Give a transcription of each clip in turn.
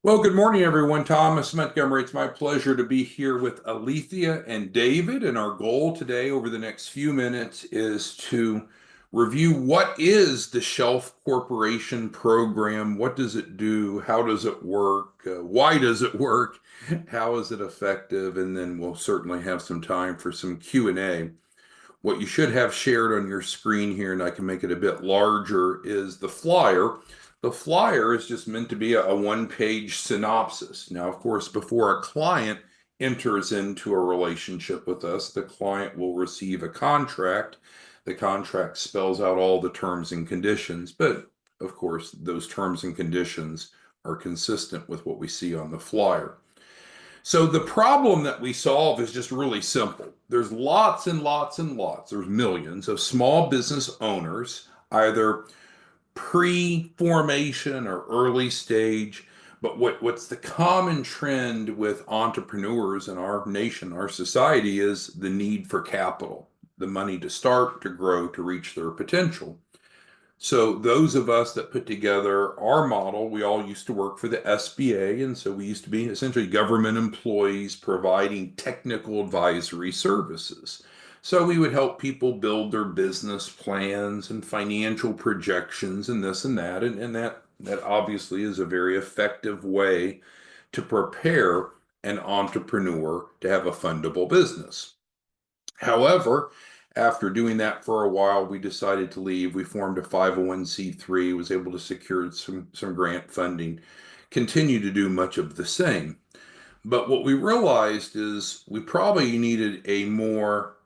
Well, good morning, everyone. Thomas Montgomery. It's my pleasure to be here with Alethea and David. And our goal today over the next few minutes is to review what is the Shelf Corporation program? What does it do? How does it work? Why does it work? How is it effective? And then we'll certainly have some time for some Q&A. What you should have shared on your screen here, and I can make it a bit larger, is the flyer. The flyer is just meant to be a one-page synopsis. Now, of course, before a client enters into a relationship with us, the client will receive a contract. The contract spells out all the terms and conditions, but of course, those terms and conditions are consistent with what we see on the flyer. So the problem that we solve is just really simple. There's lots and lots and lots, there's millions of small business owners, either pre-formation or early stage. But what's the common trend with entrepreneurs in our nation, our society, is the need for capital, the money to start, to grow, to reach their potential. So those of us that put together our model, we all used to work for the SBA, and so we used to be essentially government employees providing technical advisory services. So we would help people build their business plans and financial projections and this and that, and that obviously is a very effective way to prepare an entrepreneur to have a fundable business. However, after doing that for a while, we decided to leave. We formed a 501(c)(3, was able to secure some grant funding, continue to do much of the same. But what we realized is we probably needed a more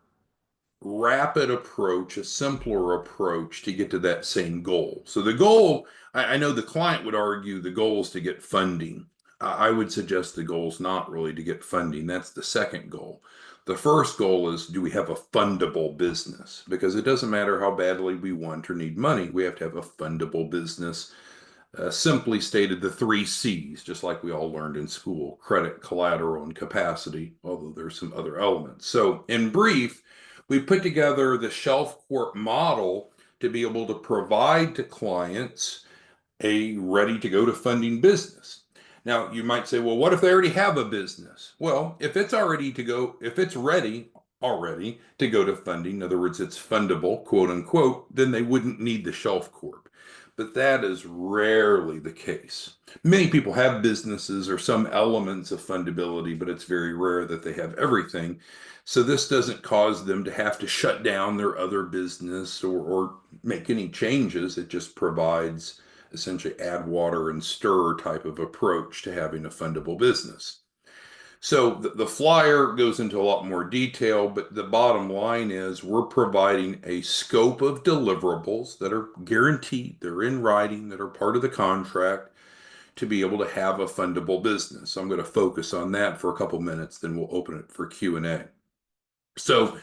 rapid approach, a simpler approach to get to that same goal. So the goal, I know the client would argue the goal is to get funding. I would suggest the goal is not really to get funding. That's the second goal. The first goal is, do we have a fundable business? Because it doesn't matter how badly we want or need money, we have to have a fundable business. Simply stated, the three C's, just like we all learned in school: credit, collateral, and capacity, although there's some other elements. So in brief, we put together the Shelf Corp model to be able to provide to clients a ready to go to funding business. Now, you might say, well, what if they already have a business? Well, if it's already to go, if it's ready already to go to funding, in other words, it's fundable, quote unquote, then they wouldn't need the Shelf Corp. But that is rarely the case. Many people have businesses or some elements of fundability, but it's very rare that they have everything. So this doesn't cause them to have to shut down their other business or make any changes. It just provides essentially add water and stir type of approach to having a fundable business. So the flyer goes into a lot more detail, but the bottom line is we're providing a scope of deliverables that are guaranteed, they're in writing, that are part of the contract to be able to have a fundable business. So I'm going to focus on that for a couple minutes, then we'll open it for Q&A. So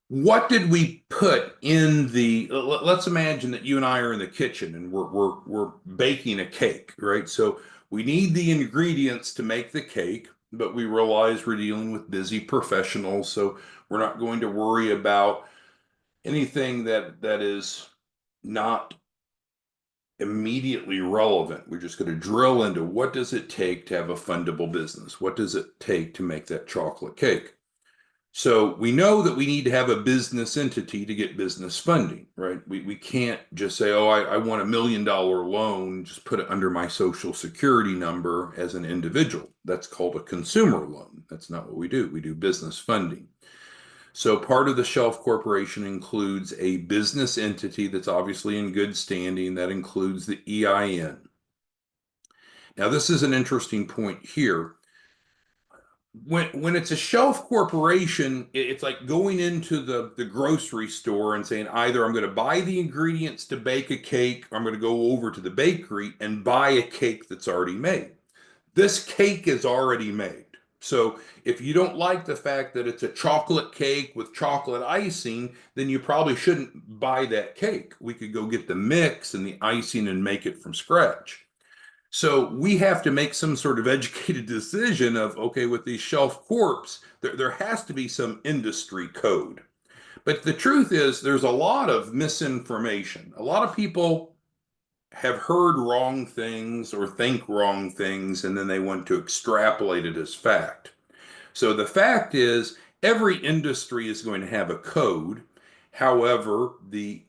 what did we put in the, let's imagine that you and I are in the kitchen and we're baking a cake, right? So we need the ingredients to make the cake, but we realize we're dealing with busy professionals, so we're not going to worry about anything that is not immediately relevant. We're just going to drill into what does it take to have a fundable business? What does it take to make that chocolate cake? So we know that we need to have a business entity to get business funding, right? We can't just say, oh, I want $1 million loan, just put it under my social security number as an individual. That's called a consumer loan. That's not what we do. We do business funding. So part of the Shelf Corporation includes a business entity that's obviously in good standing. That includes the EIN. Now, this is an interesting point here. When it's a Shelf Corporation, it's like going into the grocery store and saying, either I'm going to buy the ingredients to bake a cake, or I'm going to go over to the bakery and buy a cake that's already made. This cake is already made. So if you don't like the fact that it's a chocolate cake with chocolate icing, then you probably shouldn't buy that cake. We could go get the mix and the icing and make it from scratch. So we have to make some sort of educated decision of, okay, with these Shelf Corps, there has to be some industry code. But the truth is, there's a lot of misinformation. A lot of people have heard wrong things or think wrong things, and then they want to extrapolate it as fact. So the fact is, every industry is going to have a code. However, the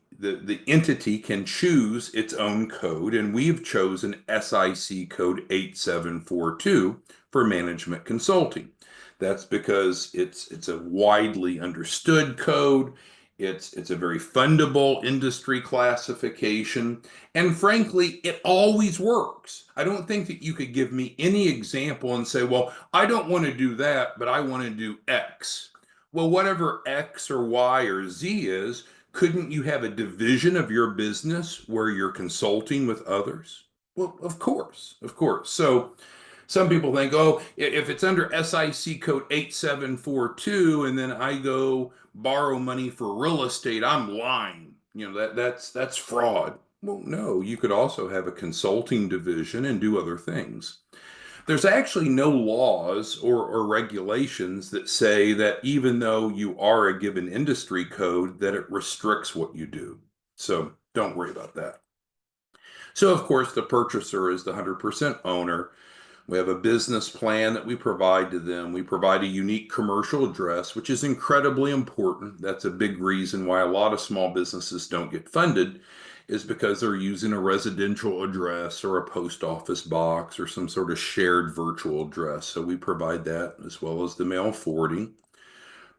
entity can choose its own code, and we've chosen SIC code 8742 for management consulting. That's because it's a widely understood code. It's a very fundable industry classification. And frankly, it always works. I don't think that you could give me any example and say, well, I don't want to do that, but I want to do X. Well, whatever X or Y or Z is, couldn't you have a division of your business where you're consulting with others? Well, of course, of course. So some people think, oh, if it's under SIC code 8742 and then I go borrow money for real estate, I'm lying. That's fraud. Well, no, you could also have a consulting division and do other things. There's actually no laws or regulations that say that even though you are a given industry code, that it restricts what you do. So don't worry about that. So, of course, the purchaser is the 100% owner. We have a business plan that we provide to them. We provide a unique commercial address, which is incredibly important. That's a big reason why a lot of small businesses don't get funded, is because they're using a residential address or a post office box or some sort of shared virtual address. So we provide that as well as the mail forwarding.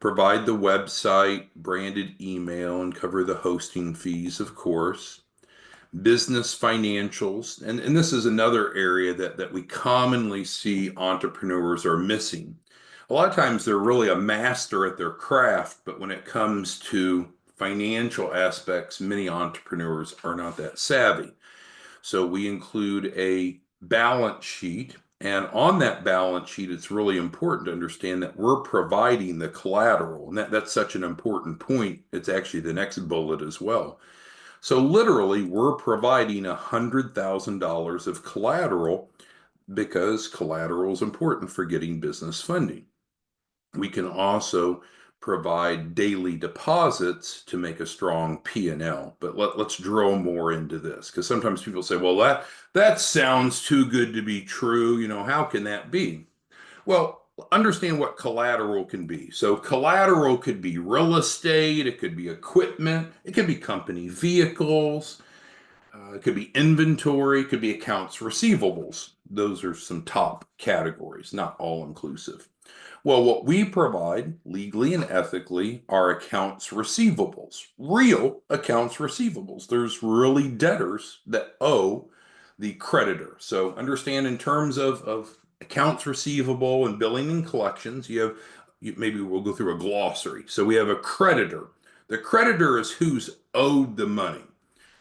Provide the website, branded email, and cover the hosting fees, of course. Business financials. And this is another area that we commonly see entrepreneurs are missing. A lot of times they're really a master at their craft, but when it comes to financial aspects, many entrepreneurs are not that savvy. So we include a balance sheet. And on that balance sheet, it's really important to understand that we're providing the collateral. And that's such an important point. It's actually the next bullet as well. So literally, we're providing $100,000 of collateral because collateral is important for getting business funding. We can also provide daily deposits to make a strong P&L. But let's drill more into this, because sometimes people say, well, that sounds too good to be true. How can that be? Well, understand what collateral can be. So collateral could be real estate, it could be equipment, it could be company vehicles, it could be inventory, it could be accounts receivables. Those are some top categories, not all inclusive. Well, what we provide legally and ethically are accounts receivables, real accounts receivables. There's really debtors that owe the creditor. So understand, in terms of accounts receivable and billing and collections, maybe we'll go through a glossary. So we have a creditor. The creditor is who's owed the money.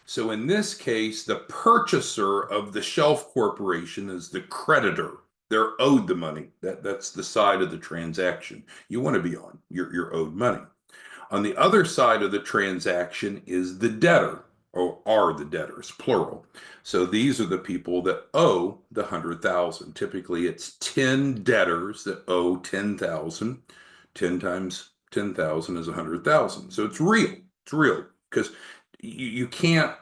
So in this case, the purchaser of the Shelf Corporation is the creditor. They're owed the money. That's the side of the transaction you want to be on. You're owed money. On the other side of the transaction is the debtor, or are the debtors, plural. So these are the people that owe the 100,000. Typically, it's 10 debtors that owe 10,000. 10 times 10,000 is 100,000. So it's real. It's real, because you can't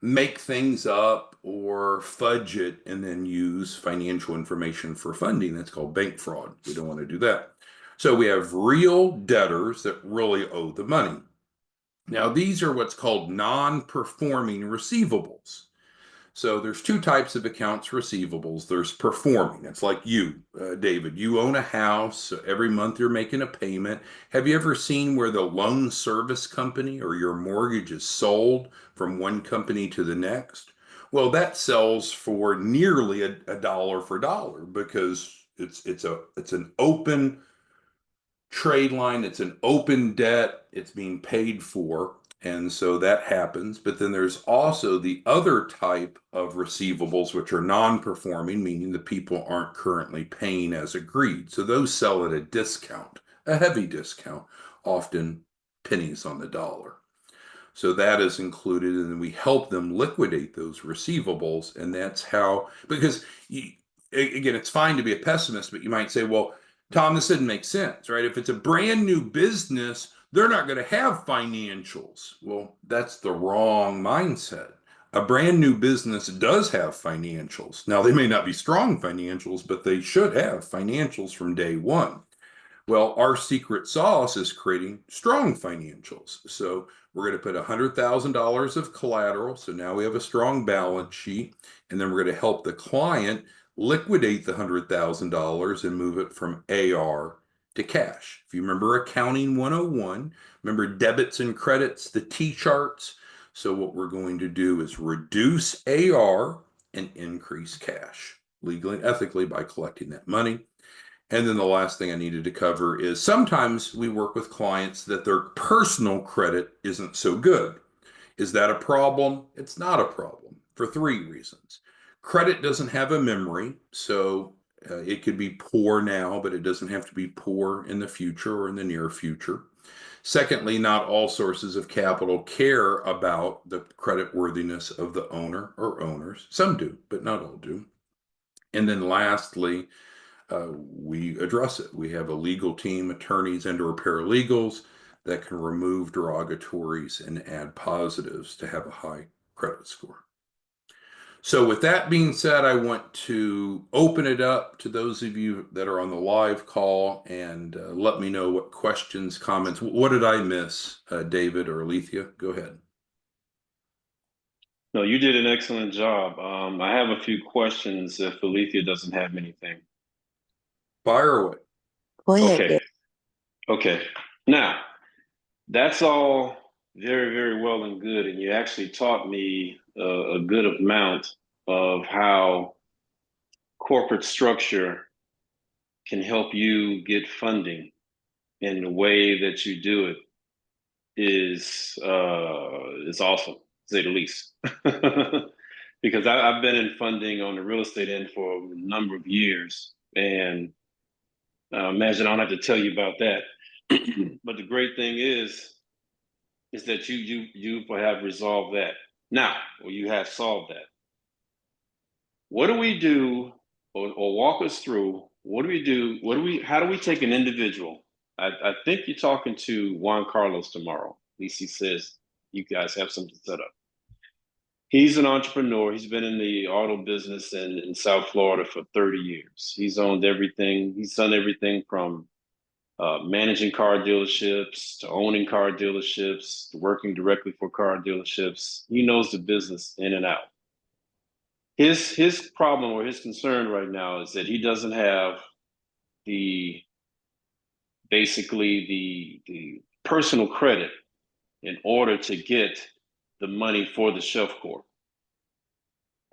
make things up or fudge it and then use financial information for funding. That's called bank fraud. We don't want to do that. So we have real debtors that really owe the money. Now, these are what's called non-performing receivables. So there's two types of accounts receivables. There's performing. It's like you, David. You own a house. So every month you're making a payment. Have you ever seen where the loan service company or your mortgage is sold from one company to the next? Well, that sells for nearly a dollar for dollar, because it's an open trade line. It's an open debt. It's being paid for. And so that happens. But then there's also the other type of receivables, which are non-performing, meaning the people aren't currently paying as agreed. So those sell at a discount, a heavy discount, often pennies on the dollar. So that is included, and we help them liquidate those receivables. And that's how, because again, it's fine to be a pessimist, but you might say, well, Tom, this didn't make sense, right? If it's a brand new business, they're not going to have financials. Well, that's the wrong mindset. A brand new business does have financials. Now, they may not be strong financials, but they should have financials from day one. Well, our secret sauce is creating strong financials. So we're going to put $100,000 of collateral. So now we have a strong balance sheet. And then we're going to help the client liquidate the $100,000 and move it from AR to cash. If you remember Accounting 101, remember debits and credits, the T charts. So what we're going to do is reduce AR and increase cash legally and ethically by collecting that money. And then the last thing I needed to cover is sometimes we work with clients that their personal credit isn't so good. Is that a problem? It's not a problem for three reasons. Credit doesn't have a memory, so it could be poor now, but it doesn't have to be poor in the future or in the near future. Secondly, not all sources of capital care about the credit worthiness of the owner or owners. Some do, but not all do. And then lastly, we address it. We have a legal team, attorneys and/or paralegals that can remove derogatories and add positives to have a high credit score. So with that being said, I want to open it up to those of you that are on the live call and let me know what questions, comments. What did I miss, David or Alethea? Go ahead. No, you did an excellent job. I have a few questions if Alethea doesn't have anything. Fire away. Go ahead. Okay. Okay. Now, that's all very, very well and good. And you actually taught me a good amount of how corporate structure can help you get funding. And the way that you do it is awesome, to say the least. Because I've been in funding on the real estate end for a number of years, and imagine I don't have to tell you about that. But the great thing is that you have resolved that now, or you have solved that. What do we do, or walk us through? What do we do? How do we take an individual? I think you're talking to Juan Carlos tomorrow. At least he says you guys have something set up. He's an entrepreneur. He's been in the auto business in South Florida for 30 years. He's owned everything. He's done everything from managing car dealerships to owning car dealerships to working directly for car dealerships. He knows the business in and out. His problem or his concern right now is that he doesn't have the personal credit in order to get the money for the Shelf Corp.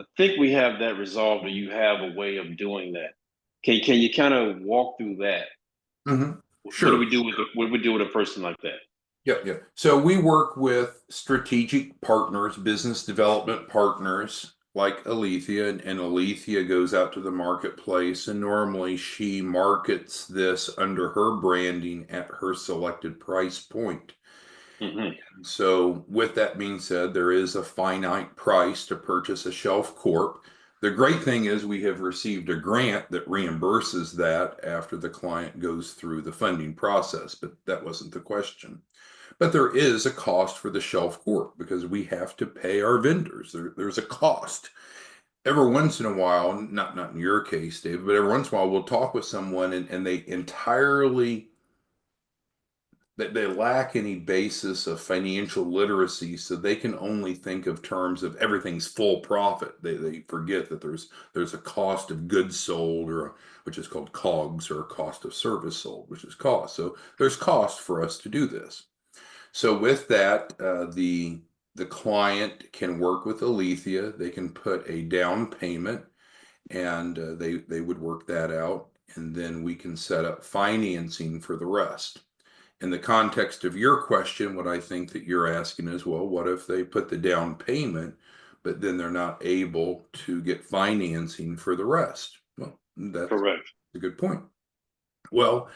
I think we have that resolved, or you have a way of doing that. Can you kind of walk through that? Mm-hmm. Sure. What do we do with a person like that? Yeah. So we work with strategic partners, business development partners like Alethea, and Alethea goes out to the marketplace, and normally she markets this under her branding at her selected price point. Mm-hmm. So with that being said, there is a finite price to purchase a Shelf Corp. The great thing is we have received a grant that reimburses that after the client goes through the funding process, but that wasn't the question. But there is a cost for the Shelf Corp because we have to pay our vendors. There's a cost. Every once in a while, not in your case, David, but every once in a while we'll talk with someone and they entirely they lack any basis of financial literacy, so they can only think of terms of everything's full profit. They forget that there's a cost of goods sold, or which is called COGS, or a cost of service sold, which is cost. So there's cost for us to do this. So with that, the client can work with Alethea. They can put a down payment, and they would work that out, and then we can set up financing for the rest. In the context of your question, what I think that you're asking is, well, what if they put the down payment, but then they're not able to get financing for the rest? Well, that's correct. A good point. Well,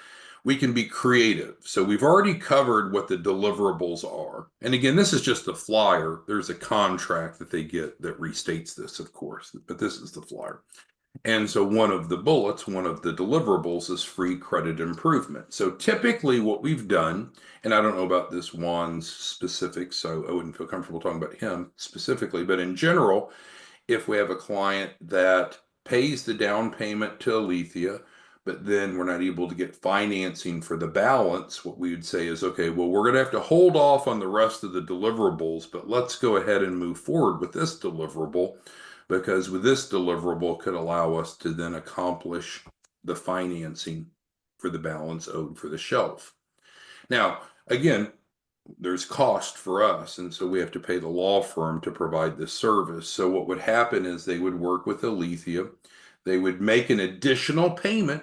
we can be creative. So we've already covered what the deliverables are. And again, this is just the flyer. There's a contract that they get that restates this, of course, but this is the flyer. And so one of the bullets, one of the deliverables is free credit improvement. So typically what we've done, and I don't know about this Juan's specifics, so I wouldn't feel comfortable talking about him specifically, but in general, if we have a client that pays the down payment to Alethea, but then we're not able to get financing for the balance, what we would say is, okay, well, we're going to have to hold off on the rest of the deliverables, but let's go ahead and move forward with this deliverable because with this deliverable could allow us to then accomplish the financing for the balance owed for the shelf. Now, again, there's cost for us, and so we have to pay the law firm to provide this service. So what would happen is they would work with Alethea, they would make an additional payment,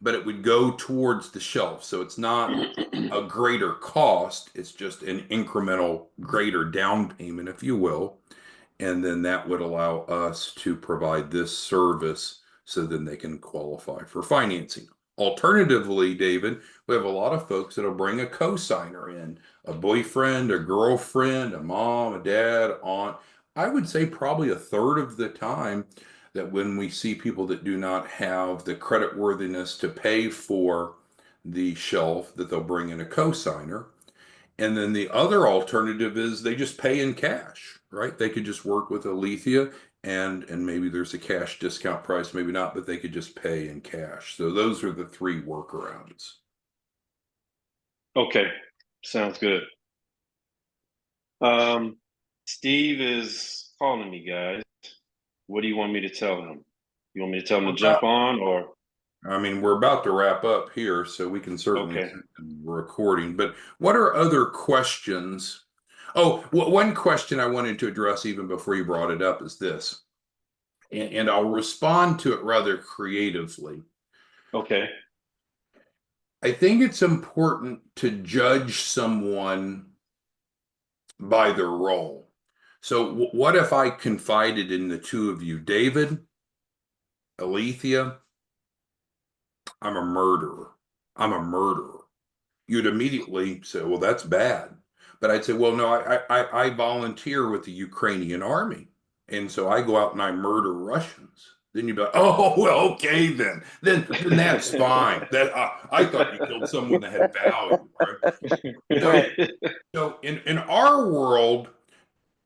but it would go towards the shelf. So it's not a greater cost, it's just an incremental greater down payment, if you will. And then that would allow us to provide this service so then they can qualify for financing. Alternatively, David, we have a lot of folks that'll bring a co-signer in, a boyfriend, a girlfriend, a mom, a dad, aunt. I would say probably a third of the time that when we see people that do not have the credit worthiness to pay for the shelf, that they'll bring in a co-signer. And then the other alternative is they just pay in cash, right? They could just work with Alethea and maybe there's a cash discount price, maybe not, but they could just pay in cash. So those are the three workarounds. Okay, sounds good. Steve is calling me, guys. What do you want me to tell him? You want me to tell him to jump on or? I mean, we're about to wrap up here, so we can certainly Okay. keep the recording. But what are other questions? Oh, one question I wanted to address even before you brought it up is this, and I'll respond to it rather creatively. Okay. I think it's important to judge someone by their role. So, what if I confided in the two of you, David, Alethea? I'm a murderer. I'm a murderer. You'd immediately say, well, that's bad. But I'd say, well, no, I volunteer with the Ukrainian army. And so I go out and I murder Russians. Then you'd be like, oh, well, okay, then. Then that's fine. That I thought you killed someone that had value, right? So, Right. so in our world,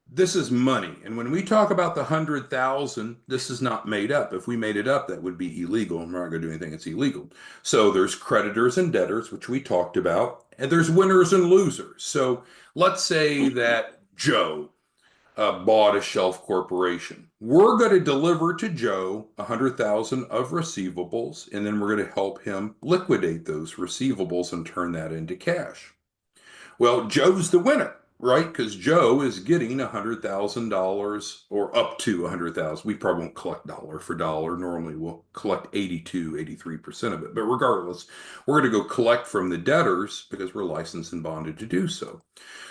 this is money. And when we talk about the 100,000, this is not made up. If we made it up, that would be illegal. And we're not going to do anything that's illegal. So there's creditors and debtors, which we talked about, and there's winners and losers. So let's say that Joe bought a Shelf Corporation. We're going to deliver to Joe 100,000 of receivables, and then we're going to help him liquidate those receivables and turn that into cash. Well, Joe's the winner, right? Because Joe is getting $100,000 or up to 100,000. We probably won't collect dollar for dollar. Normally we'll collect 82, 83% of it. But regardless, we're going to go collect from the debtors because we're licensed and bonded to do so.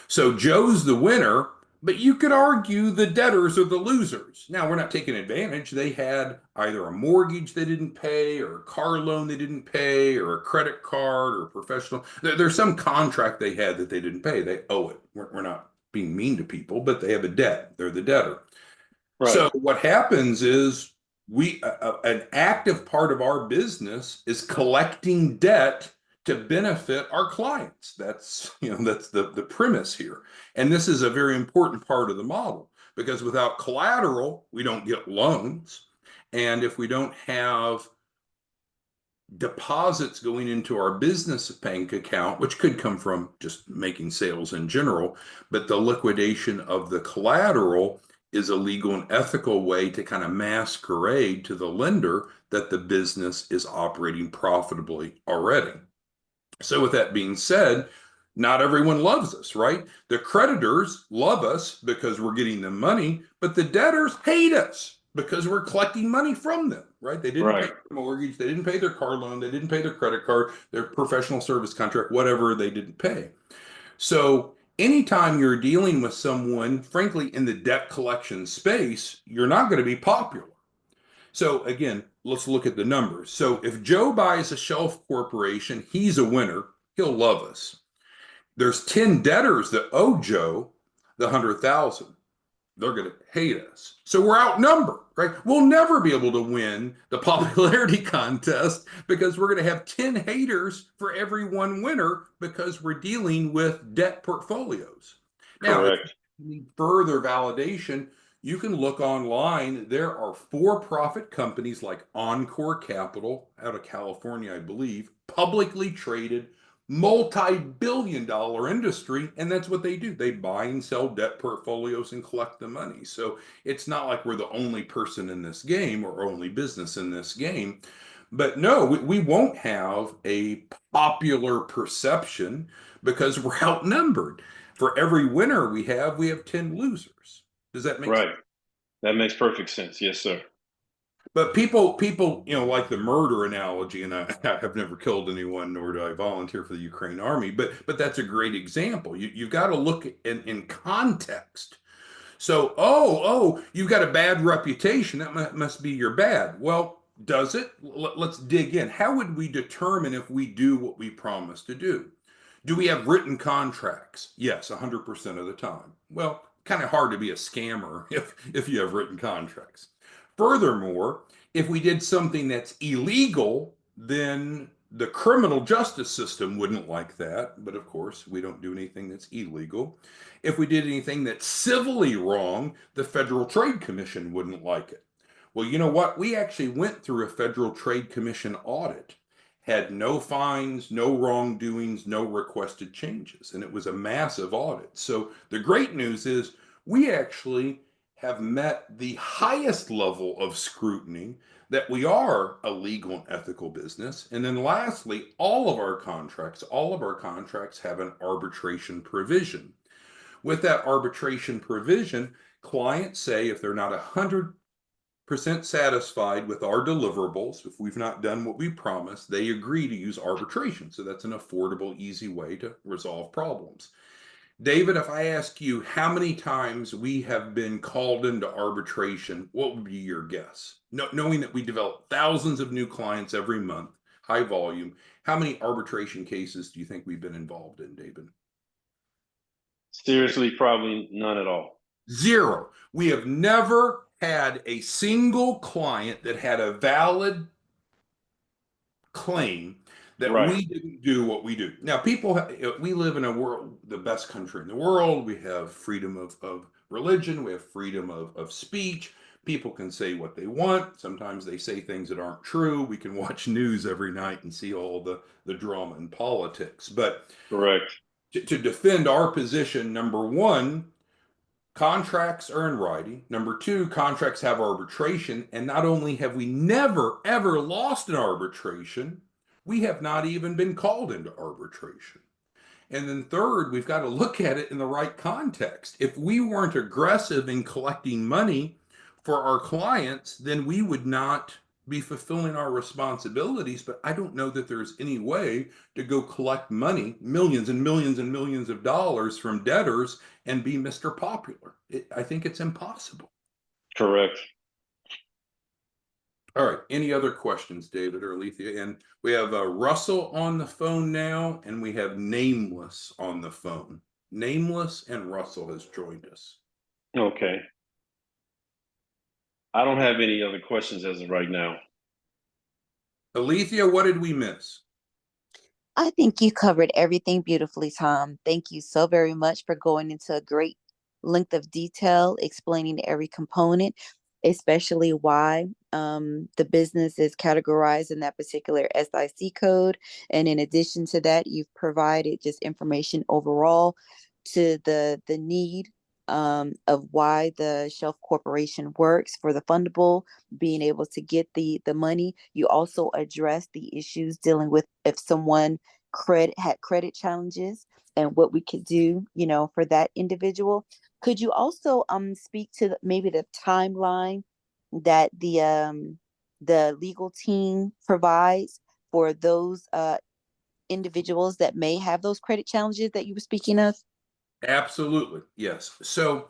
So Joe's the winner, but you could argue the debtors are the losers. Now, we're not taking advantage. They had either a mortgage they didn't pay, or a car loan they didn't pay, or a credit card, or professional. There's some contract they had that they didn't pay. They owe it. We're not being mean to people, but they have a debt. They're the debtor. Right. So what happens is an active part of our business is collecting debt to benefit our clients. That's the premise here. And this is a very important part of the model because without collateral, we don't get loans. And if we don't have deposits going into our business bank account, which could come from just making sales in general, but the liquidation of the collateral is a legal and ethical way to kind of masquerade to the lender that the business is operating profitably already. So, with that being said, not everyone loves us, right? The creditors love us because we're getting them money, but the debtors hate us because we're collecting money from them, right? They didn't pay Right. their mortgage, they didn't pay their car loan, they didn't pay their credit card, their professional service contract, whatever they didn't pay. So, anytime you're dealing with someone, frankly, in the debt collection space, you're not going to be popular. So again, let's look at the numbers. So if Joe buys a Shelf Corporation, he's a winner. He'll love us. There's 10 debtors that owe Joe the 100,000. they're going to hate us. So we're outnumbered, right? We'll never be able to win the popularity contest because we're going to have 10 haters for every one winner because we're dealing with debt portfolios. Now, if Correct. you need further validation, you can look online. There are for-profit companies like Encore Capital out of California, I believe, publicly traded, multi-billion dollar industry, and that's what they do. They buy and sell debt portfolios and collect the money. So it's not like we're the only person in this game or only business in this game. But no, we won't have a popular perception because we're outnumbered. For every winner we have 10 losers. Does that make sense? Right. That makes perfect sense. Yes, sir. But people, like the murder analogy, and I have never killed anyone, nor do I volunteer for the Ukraine army. But that's a great example. You've got to look in context. So, you've got a bad reputation. That must be your bad. Well, does it? Let's dig in. How would we determine if we do what we promise to do? Do we have written contracts? Yes, 100% of the time. Well, kind of hard to be a scammer if you have written contracts. Furthermore, if we did something that's illegal, then the criminal justice system wouldn't like that. But of course, we don't do anything that's illegal. If we did anything that's civilly wrong, the Federal Trade Commission wouldn't like it. Well, you know what? We actually went through a Federal Trade Commission audit, had no fines, no wrongdoings, no requested changes, and it was a massive audit. So the great news is we actually have met the highest level of scrutiny that we are a legal and ethical business. And then lastly, all of our contracts have an arbitration provision. With that arbitration provision, clients say if they're not 100% satisfied with our deliverables, if we've not done what we promised, they agree to use arbitration. So that's an affordable, easy way to resolve problems. David, if I ask you how many times we have been called into arbitration, what would be your guess? Knowing that we develop thousands of new clients every month, high volume, how many arbitration cases do you think we've been involved in, David? Seriously, probably none at all. Zero. We have never had a single client that had a valid claim that Right. we didn't do what we do. Now, we live in a world, the best country in the world. We have freedom of religion. We have freedom of speech. People can say what they want. Sometimes they say things that aren't true. We can watch news every night and see all the drama in politics. But Correct. to defend our position, number one, contracts are in writing. Number two, contracts have arbitration. And not only have we never, ever lost an arbitration, we have not even been called into arbitration. And then third, we've got to look at it in the right context. If we weren't aggressive in collecting money for our clients, then we would not be fulfilling our responsibilities. But I don't know that there's any way to go collect money, millions and millions and millions of dollars from debtors and be Mr. Popular. I think it's impossible. Correct. All right. Any other questions, David or Alethea? And we have Russell on the phone now, and we have Nameless on the phone. Nameless and Russell has joined us. Okay. I don't have any other questions as of right now. Alethea, what did we miss? I think you covered everything beautifully, Tom. Thank you so very much for going into a great length of detail, explaining every component, especially why the business is categorized in that particular SIC code. And in addition to that, you've provided just information overall to the need of why the Shelf Corporation works for the fundable, being able to get the money. You also address the issues dealing with if someone had credit challenges and what we could do, for that individual. Could you also speak to maybe the timeline that the legal team provides for those individuals that may have those credit challenges that you were speaking of? Absolutely. Yes. So,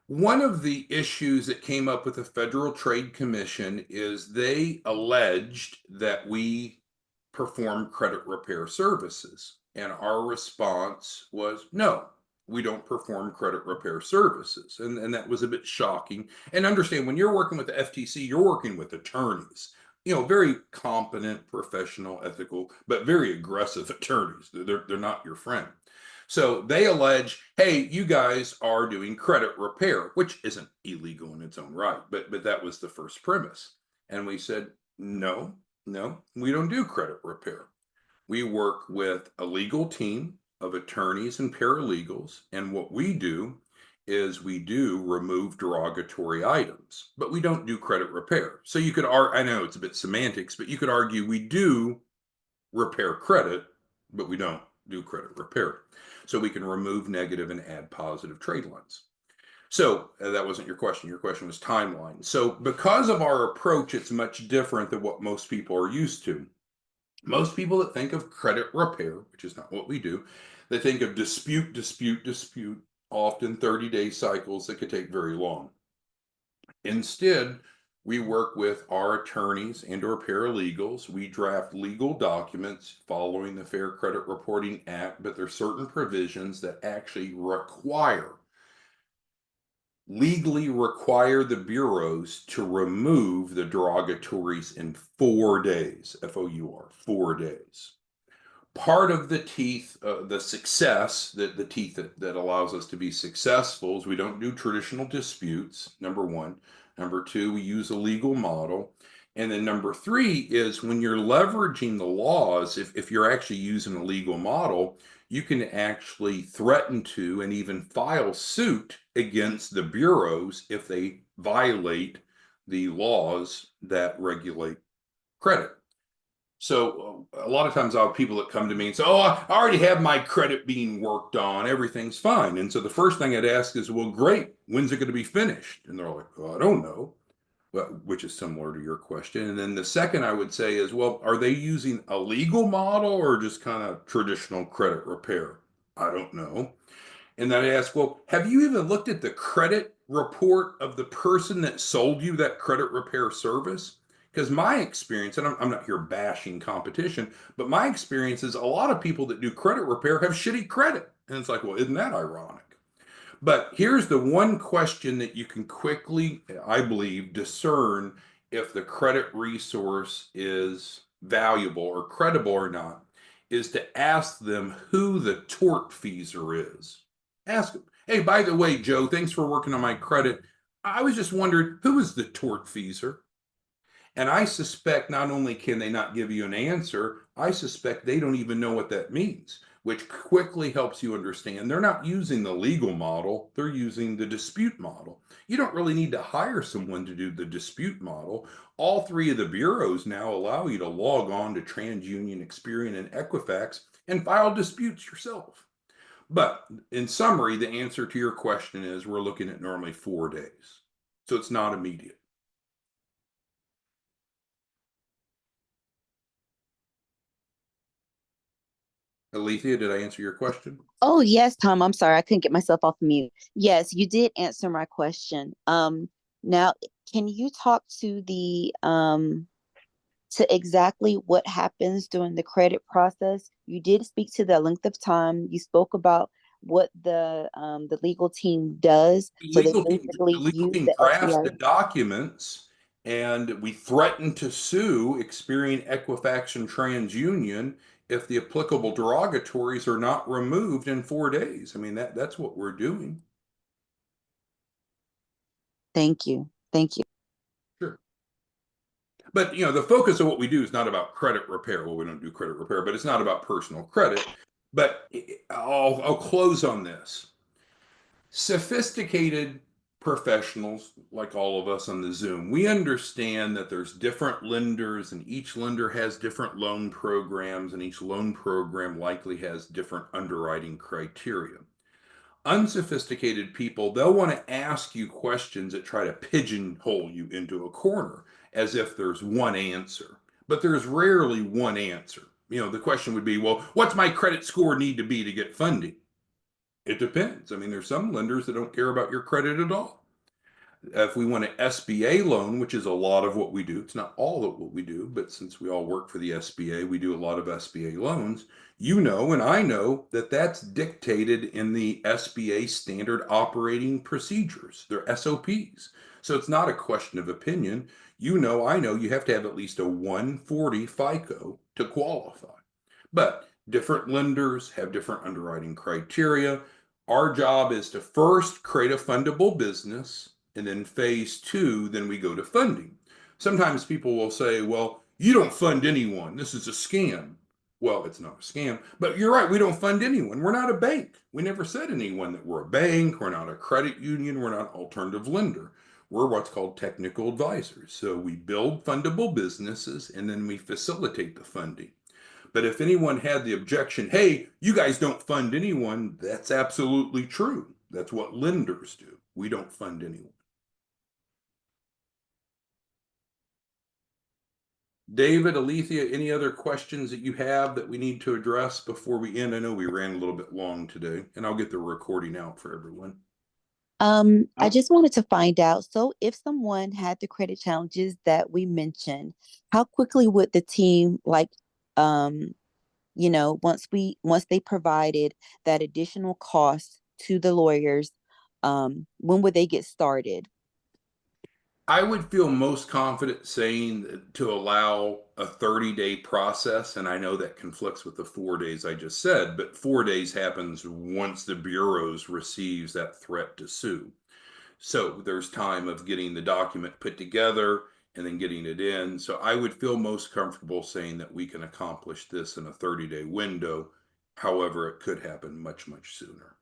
one of the issues that came up with the Federal Trade Commission is they alleged that we perform credit repair services. And our response was no. we don't perform credit repair services. And that was a bit shocking. And understand, when you're working with the FTC, you're working with attorneys, very competent, professional, ethical, but very aggressive attorneys. They're not your friend. So they allege, hey, you guys are doing credit repair, which isn't illegal in its own right, but that was the first premise. And we said, no, no, we don't do credit repair. We work with a legal team of attorneys and paralegals, and what we do is we do remove derogatory items, but we don't do credit repair. So you could I know it's a bit semantics, but you could argue we do repair credit, but we don't do credit repair. So we can remove negative and add positive trade lines. So that wasn't your question. Your question was timeline. So because of our approach, it's much different than what most people are used to. Most people that think of credit repair, which is not what we do, they think of dispute, dispute, dispute, often 30-day cycles that could take very long. Instead, we work with our attorneys and or paralegals. We draft legal documents following the Fair Credit Reporting Act, but there are certain provisions that actually legally require the bureaus to remove the derogatories in 4 days, FOUR, 4 days. Part of the teeth, the success, the teeth that allows us to be successful is we don't do traditional disputes, number one. Number two, we use a legal model. And then number three is when you're leveraging the laws, if you're actually using a legal model, you can actually threaten to and even file suit against the bureaus if they violate the laws that regulate credit. So a lot of times I'll have people that come to me and say, oh, I already have my credit being worked on. Everything's fine. And so the first thing I'd ask is, well, great. When's it going to be finished? And they're like, well, I don't know, which is similar to your question. And then the second I would say is, well, are they using a legal model or just kind of traditional credit repair? I don't know. And then I ask, well, have you even looked at the credit report of the person that sold you that credit repair service? Because my experience, and I'm not here bashing competition, but my experience is a lot of people that do credit repair have shitty credit. And it's like, well, isn't that ironic? But here's the one question that you can quickly, I believe, discern if the credit resource is valuable or credible or not, is to ask them who the tortfeasor is. Ask them, hey, by the way, Joe, thanks for working on my credit. I was just wondering, who is the tortfeasor? And I suspect not only can they not give you an answer, I suspect they don't even know what that means, which quickly helps you understand they're not using the legal model, they're using the dispute model. You don't really need to hire someone to do the dispute model. All three of the bureaus now allow you to log on to TransUnion, Experian, and Equifax and file disputes yourself. But in summary, the answer to your question is we're looking at normally 4 days. So it's not immediate. Alethea, did I answer your question? Oh, yes, Tom. I'm sorry. I couldn't get myself off mute. Yes, you did answer my question. Now can you talk to to exactly what happens during the credit process? You did speak to the length of time. You spoke about what the legal team does. So they The basically legal use team the drafts the FBI. documents, and we threaten to sue Experian, Equifax, and TransUnion if the applicable derogatories are not removed in 4 days. I mean, that's what we're doing. Thank you. Thank you. Sure. But the focus of what we do is not about credit repair. Well, we don't do credit repair, but it's not about personal credit. But I'll close on this. Sophisticated professionals like all of us on the Zoom, we understand that there's different lenders and each lender has different loan programs and each loan program likely has different underwriting criteria. Unsophisticated people, they'll want to ask you questions that try to pigeonhole you into a corner as if there's one answer, but there's rarely one answer. The question would be, well, what's my credit score need to be to get funding? It depends. I mean, there's some lenders that don't care about your credit at all. If we want an SBA loan, which is a lot of what we do, it's not all of what we do, but since we all work for the SBA, we do a lot of SBA loans. You know, and I know that that's dictated in the SBA standard operating procedures, their SOPs. So it's not a question of opinion. You know, I know you have to have at least a 140 FICO to qualify. But different lenders have different underwriting criteria. Our job is to first create a fundable business, and then phase two, then we go to funding. Sometimes people will say, well, you don't fund anyone. This is a scam. Well, it's not a scam, but you're right. We don't fund anyone. We're not a bank. We never said anyone that we're a bank. We're not a credit union. We're not an alternative lender. We're what's called technical advisors. So we build fundable businesses and then we facilitate the funding. But if anyone had the objection, hey, you guys don't fund anyone, that's absolutely true. That's what lenders do. We don't fund anyone. David, Alethea, any other questions that you have that we need to address before we end? I know we ran a little bit long today, and I'll get the recording out for everyone. I just wanted to find out, so if someone had the credit challenges that we mentioned, how quickly would the team um, once they provided that additional cost to the lawyers, when would they get started? I would feel most confident saying to allow a 30-day process, and I know that conflicts with the 4 days I just said, but 4 days happens once the bureaus receives that threat to sue. So there's time of getting the document put together and then getting it in. So I would feel most comfortable saying that we can accomplish this in a 30-day window. However, it could happen much, much sooner.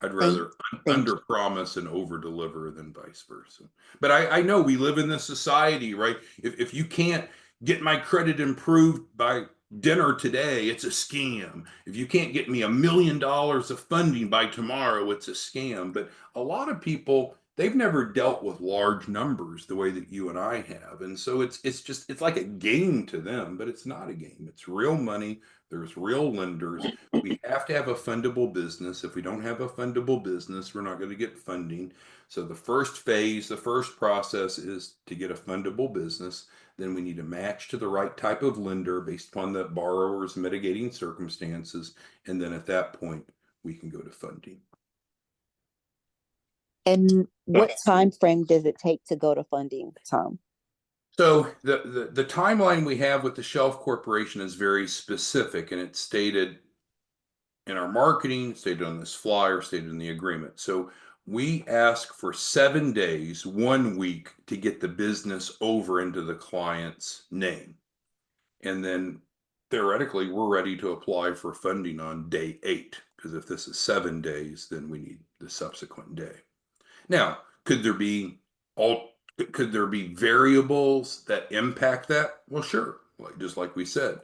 I'd Thank, rather thank under promise and over deliver than vice versa. But I know we live in this society, right? If you can't get my credit improved by dinner today, it's a scam. If you can't get me $1 million of funding by tomorrow, it's a scam. But a lot of people, they've never dealt with large numbers the way that you and I have. And so it's like a game to them, but it's not a game. It's real money. There's real lenders. We have to have a fundable business. If we don't have a fundable business, we're not going to get funding. So the first phase, the first process is to get a fundable business. Then we need to match to the right type of lender based upon the borrower's mitigating circumstances. And then at that point, we can go to funding. And what time frame does it take to go to funding, Tom? So the timeline we have with the Shelf Corporation is very specific, and it's stated in our marketing, stated on this flyer, stated in the agreement. So we ask for 7 days, 1 week to get the business over into the client's name. And then theoretically, we're ready to apply for funding on day 8, because if this is 7 days, then we need the subsequent day. Now, could there be variables that impact that? Well, sure. Just like we said,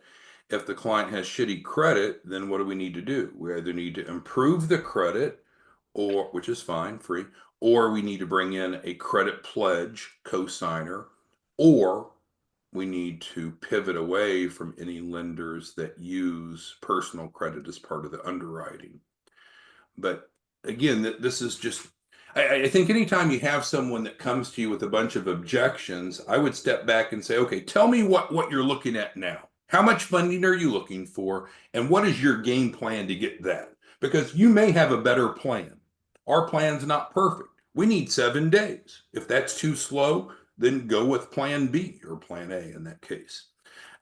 if the client has shitty credit, then what do we need to do? We either need to improve the credit, or which is fine, free, or we need to bring in a credit pledge co-signer, or we need to pivot away from any lenders that use personal credit as part of the underwriting. But again, this is just, I think anytime you have someone that comes to you with a bunch of objections, I would step back and say, okay, tell me what you're looking at now. How much funding are you looking for? And what is your game plan to get that? Because you may have a better plan. Our plan's not perfect. We need 7 days. If that's too slow, then go with plan B or plan A in that case.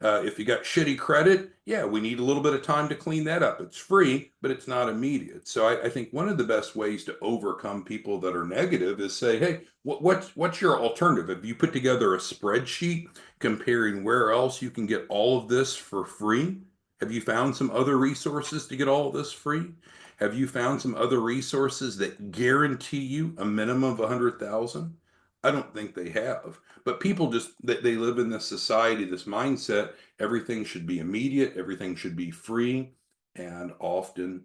If you got shitty credit, yeah, we need a little bit of time to clean that up. It's free, but it's not immediate. So I think one of the best ways to overcome people that are negative is say, hey, what's your alternative? Have you put together a spreadsheet comparing where else you can get all of this for free? Have you found some other resources to get all of this free? Have you found some other resources that guarantee you a minimum of 100,000? I don't think they have. But people just they live in this society, this mindset, everything should be immediate, everything should be free, and often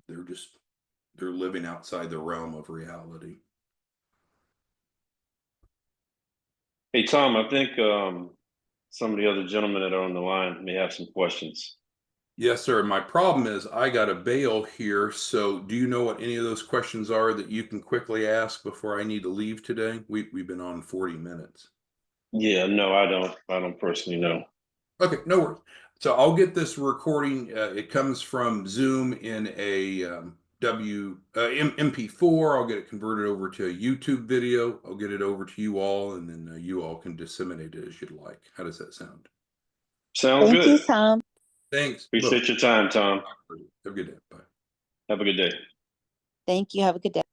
they're living outside the realm of reality. Hey, Tom, I think some of the other gentlemen that are on the line may have some questions. Yes, sir. My problem is I got a bail here. So do you know what any of those questions are that you can quickly ask before I need to leave today? We've been on 40 minutes. Yeah, no, I don't. I don't personally know. Okay, no worries. So I'll get this recording. It comes from Zoom in a MP4. I'll get it converted over to a YouTube video. I'll get it over to you all, and then you all can disseminate it as you'd like. How does that sound? Sounds Thank you, good. Tom. Thanks. Appreciate your time, Tom. Have a good day. Bye. Have a good day. Thank you. Have a good day.